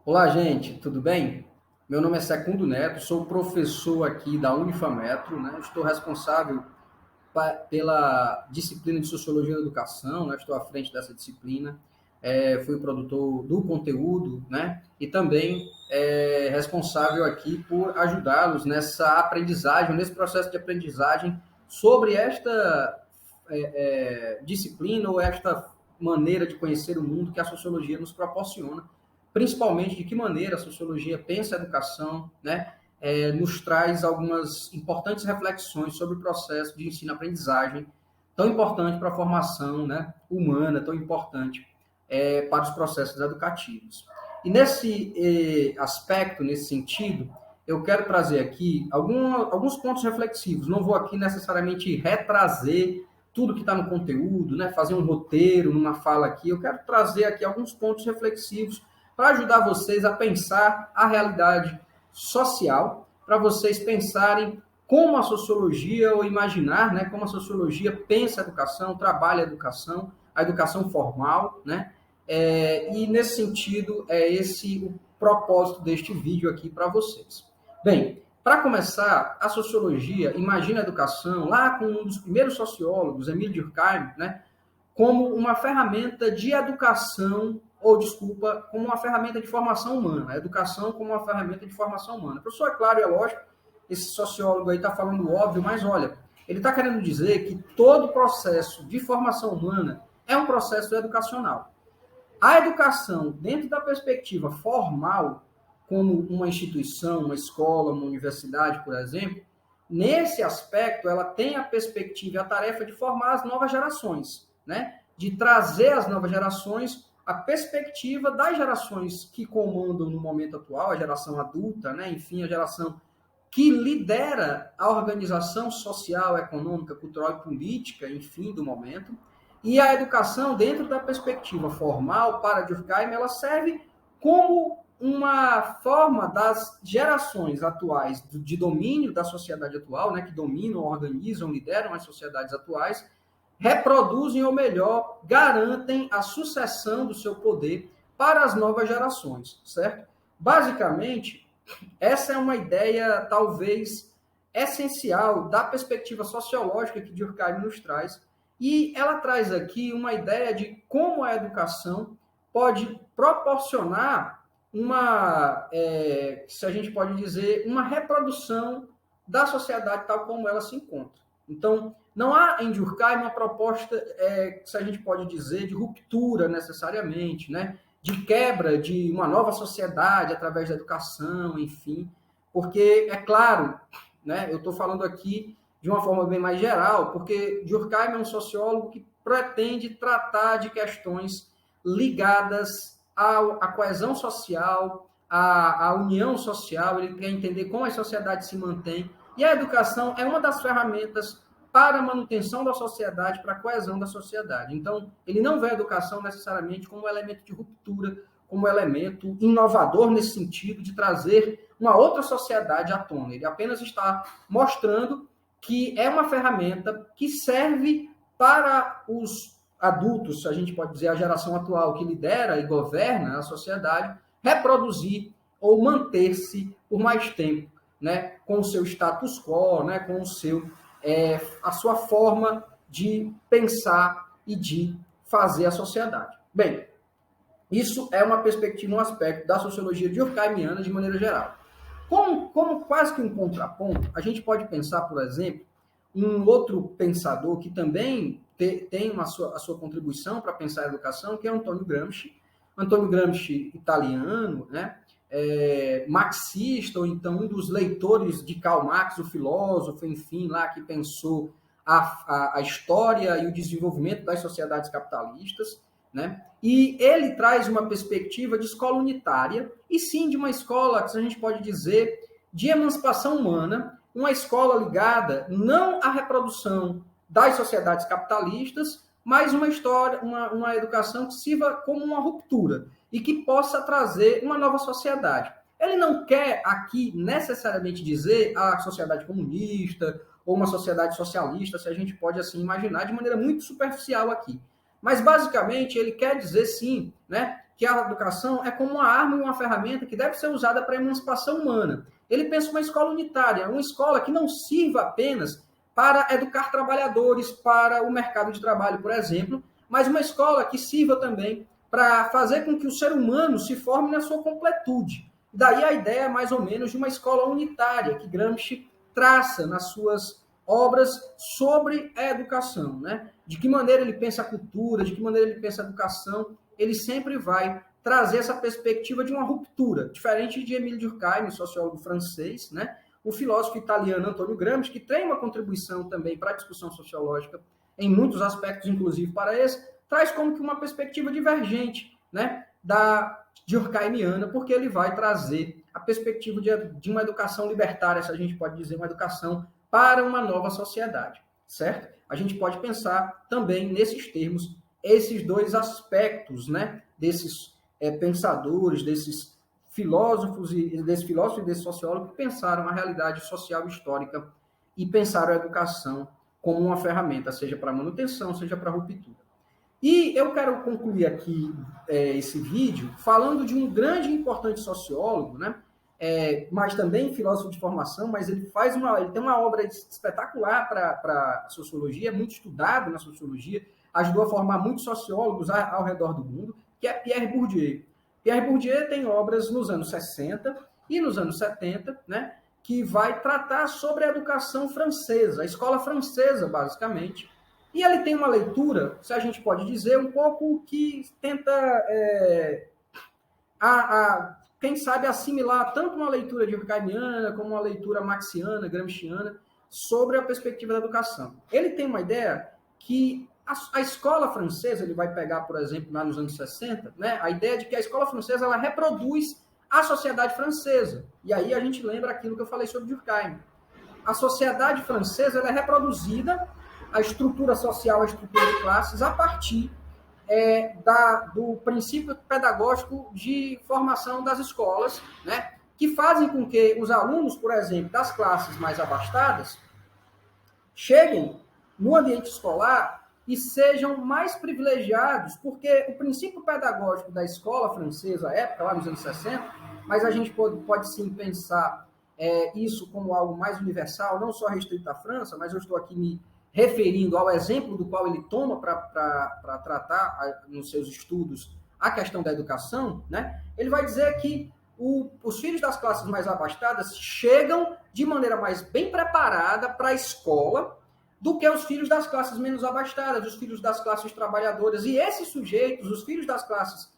Olá, gente, tudo bem? Meu nome é Secundo Neto, sou professor aqui da Unifametro, né? Estou responsável pela disciplina de Sociologia da Educação, né? Estou à frente dessa disciplina, fui produtor do conteúdo, né? E também responsável aqui por ajudá-los nessa aprendizagem, nesse processo de aprendizagem sobre esta disciplina ou esta maneira de conhecer o mundo que a sociologia nos proporciona, principalmente de que maneira a sociologia pensa a educação, né? Nos traz algumas importantes reflexões sobre o processo de ensino-aprendizagem, tão importante para a formação, né, humana, tão importante para os processos educativos. E nesse aspecto, nesse sentido, eu quero trazer aqui alguns pontos reflexivos. Não vou aqui necessariamente retrazer tudo que está no conteúdo, né, fazer um roteiro numa fala aqui. Eu quero trazer aqui alguns pontos reflexivos para ajudar vocês a pensar a realidade social, para vocês pensarem como a sociologia, ou imaginar, né, como a sociologia pensa a educação, trabalha a educação formal, né? E nesse sentido, é esse o propósito deste vídeo aqui para vocês. Bem, para começar, a sociologia imagina a educação, lá com um dos primeiros sociólogos, Emile Durkheim, né, como uma ferramenta de educação, ou desculpa, como uma ferramenta de formação humana. A educação como uma ferramenta de formação humana. Professor, é claro, é lógico, esse sociólogo aí está falando óbvio, mas olha, ele está querendo dizer que todo processo de formação humana é um processo educacional. A educação, dentro da perspectiva formal, como uma instituição, uma escola, uma universidade, por exemplo, nesse aspecto, ela tem a perspectiva e a tarefa de formar as novas gerações, né? De trazer às novas gerações a perspectiva das gerações que comandam no momento atual, a geração adulta, né? Enfim, a geração que lidera a organização social, econômica, cultural e política, enfim, do momento. E a educação, dentro da perspectiva formal, para Durkheim, ela serve como uma forma das gerações atuais de domínio da sociedade atual, né, que dominam, organizam, lideram as sociedades atuais, reproduzem, ou melhor, garantem a sucessão do seu poder para as novas gerações, certo? Basicamente, essa é uma ideia, talvez, essencial da perspectiva sociológica que Durkheim nos traz, e ela traz aqui uma ideia de como a educação pode proporcionar uma, se a gente pode dizer, uma reprodução da sociedade tal como ela se encontra. Então, não há em Durkheim uma proposta, se a gente pode dizer, de ruptura necessariamente, né? De quebra de uma nova sociedade através da educação, enfim, porque, é claro, né, eu estou falando aqui de uma forma bem mais geral, porque Durkheim é um sociólogo que pretende tratar de questões ligadas à coesão social, à união social, ele quer entender como a sociedade se mantém, e a educação é uma das ferramentas para a manutenção da sociedade, para a coesão da sociedade. Então, ele não vê a educação necessariamente como um elemento de ruptura, como um elemento inovador nesse sentido de trazer uma outra sociedade à tona. Ele apenas está mostrando que é uma ferramenta que serve para os adultos, a gente pode dizer, a geração atual que lidera e governa a sociedade, reproduzir ou manter-se por mais tempo, né, com o seu status quo, né, com o seu a sua forma de pensar e de fazer a sociedade. Bem, isso é uma perspectiva, um aspecto da sociologia durkheimiana de maneira geral. Como quase que um contraponto, a gente pode pensar, por exemplo, um outro pensador que também tem a sua contribuição para pensar a educação, que é Antônio Gramsci. Antônio Gramsci, italiano, né? Marxista, ou então um dos leitores de Karl Marx, o filósofo, enfim, lá que pensou a história e o desenvolvimento das sociedades capitalistas, né? E ele traz uma perspectiva de escola unitária, e sim de uma escola, que a gente pode dizer, de emancipação humana, uma escola ligada não à reprodução das sociedades capitalistas, mas uma educação que sirva como uma ruptura e que possa trazer uma nova sociedade. Ele não quer aqui necessariamente dizer a sociedade comunista ou uma sociedade socialista, se a gente pode assim imaginar de maneira muito superficial aqui. Mas basicamente ele quer dizer sim, né, que a educação é como uma arma e uma ferramenta que deve ser usada para a emancipação humana. Ele pensa uma escola unitária, uma escola que não sirva apenas para educar trabalhadores para o mercado de trabalho, por exemplo, mas uma escola que sirva também para fazer com que o ser humano se forme na sua completude. Daí a ideia, mais ou menos, de uma escola unitária, que Gramsci traça nas suas obras sobre a educação, né? De que maneira ele pensa a cultura, de que maneira ele pensa a educação, ele sempre vai trazer essa perspectiva de uma ruptura, diferente de Émile Durkheim, sociólogo francês, né? O filósofo italiano Antonio Gramsci, que tem uma contribuição também para a discussão sociológica, em muitos aspectos, inclusive para esse, traz como que uma perspectiva divergente, né, da durkheimiana, porque ele vai trazer a perspectiva de uma educação libertária, se a gente pode dizer, uma educação para uma nova sociedade, certo? A gente pode pensar também nesses termos, esses dois aspectos, né, desses pensadores, desses filósofos e desses sociólogos que pensaram a realidade social e histórica e pensaram a educação como uma ferramenta, seja para manutenção, seja para ruptura. E eu quero concluir aqui esse vídeo falando de um grande e importante sociólogo, né? Mas também filósofo de formação, mas ele tem uma obra espetacular para a sociologia, muito estudado na sociologia, ajudou a formar muitos sociólogos ao redor do mundo, que é Pierre Bourdieu. Pierre Bourdieu tem obras nos anos 60 e nos anos 70, né, que vai tratar sobre a educação francesa, a escola francesa, basicamente. E ele tem uma leitura, se a gente pode dizer, um pouco que tenta, quem sabe, assimilar tanto uma leitura durkheimiana como uma leitura marxiana, gramsciana, sobre a perspectiva da educação. Ele tem uma ideia que a escola francesa, ele vai pegar, por exemplo, lá nos anos 60, né, a ideia de que a escola francesa ela reproduz a sociedade francesa. E aí a gente lembra aquilo que eu falei sobre Durkheim. A sociedade francesa ela é reproduzida, a estrutura social, a estrutura de classes, a partir do princípio pedagógico de formação das escolas, né, que fazem com que os alunos, por exemplo, das classes mais abastadas, cheguem no ambiente escolar e sejam mais privilegiados, porque o princípio pedagógico da escola francesa, à época, lá nos anos 60, mas a gente pode sim pensar isso como algo mais universal, não só restrito à França, mas eu estou aqui me referindo ao exemplo do qual ele toma para tratar nos seus estudos a questão da educação, né? Ele vai dizer que os filhos das classes mais abastadas chegam de maneira mais bem preparada para a escola do que os filhos das classes menos abastadas, os filhos das classes trabalhadoras. E esses sujeitos, os filhos das classes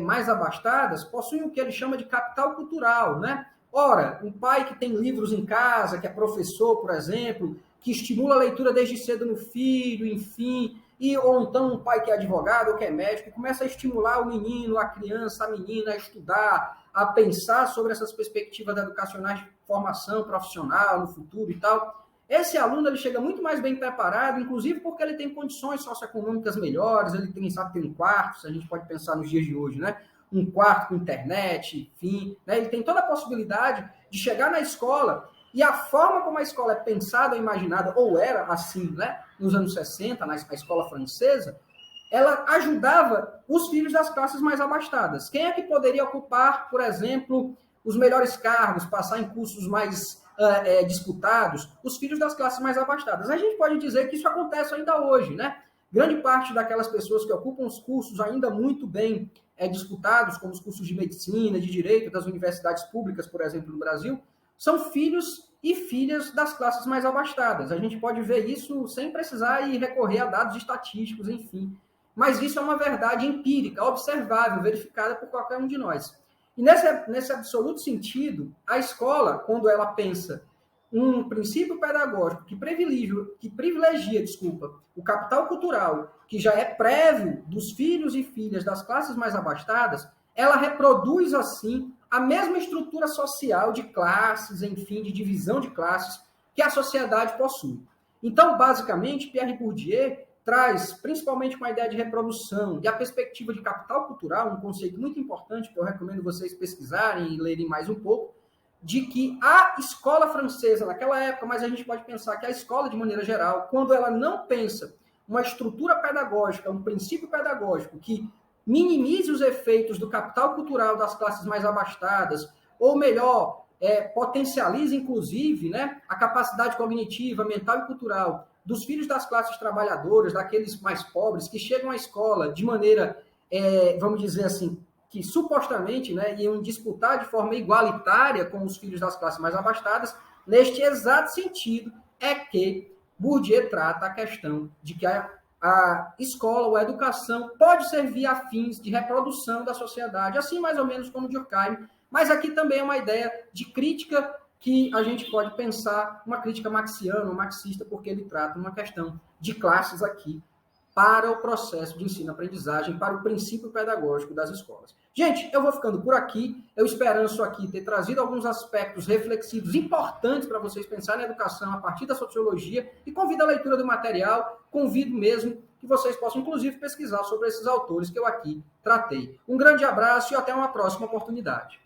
mais abastadas, possuem o que ele chama de capital cultural, né? Ora, um pai que tem livros em casa, que é professor, por exemplo, que estimula a leitura desde cedo no filho, enfim, ou então um pai que é advogado ou que é médico, que começa a estimular o menino, a criança, a menina a estudar, a pensar sobre essas perspectivas educacionais de formação profissional no futuro e tal. Esse aluno ele chega muito mais bem preparado, inclusive porque ele tem condições socioeconômicas melhores, ele tem, sabe, tem um quarto, se a gente pode pensar nos dias de hoje, né? Um quarto com internet, enfim, né? Ele tem toda a possibilidade de chegar na escola e a forma como a escola é pensada, imaginada, ou era assim, né? Nos anos 60, na escola francesa, ela ajudava os filhos das classes mais abastadas. Quem é que poderia ocupar, por exemplo, os melhores cargos, passar em cursos mais disputados? Os filhos das classes mais abastadas. A gente pode dizer que isso acontece ainda hoje, né? Grande parte daquelas pessoas que ocupam os cursos ainda muito bem disputados, como os cursos de medicina, de direito, das universidades públicas, por exemplo, no Brasil, são filhos e filhas das classes mais abastadas. A gente pode ver isso sem precisar ir recorrer a dados estatísticos, enfim. Mas isso é uma verdade empírica, observável, verificada por qualquer um de nós. E nesse absoluto sentido, a escola, quando ela pensa um princípio pedagógico que privilegia, o capital cultural, que já é prévio dos filhos e filhas das classes mais abastadas, ela reproduz, assim, a mesma estrutura social de classes, enfim, de divisão de classes que a sociedade possui. Então, basicamente, Pierre Bourdieu traz, principalmente com a ideia de reprodução e a perspectiva de capital cultural, um conceito muito importante que eu recomendo vocês pesquisarem e lerem mais um pouco, de que a escola francesa, naquela época, mas a gente pode pensar que a escola, de maneira geral, quando ela não pensa uma estrutura pedagógica, um princípio pedagógico que minimize os efeitos do capital cultural das classes mais abastadas, ou melhor, potencialize, inclusive, né, a capacidade cognitiva, mental e cultural dos filhos das classes trabalhadoras, daqueles mais pobres, que chegam à escola de maneira, vamos dizer assim, que supostamente, né, iam disputar de forma igualitária com os filhos das classes mais abastadas, neste exato sentido é que Bourdieu trata a questão de que a escola ou a educação pode servir a fins de reprodução da sociedade, assim mais ou menos como Durkheim, mas aqui também é uma ideia de crítica que a gente pode pensar, uma crítica marxiana, marxista, porque ele trata uma questão de classes aqui para o processo de ensino-aprendizagem, para o princípio pedagógico das escolas. Gente, eu vou ficando por aqui. Eu esperanço aqui ter trazido alguns aspectos reflexivos importantes para vocês pensarem na educação a partir da sociologia e convido a leitura do material, convido mesmo que vocês possam, inclusive, pesquisar sobre esses autores que eu aqui tratei. Um grande abraço e até uma próxima oportunidade.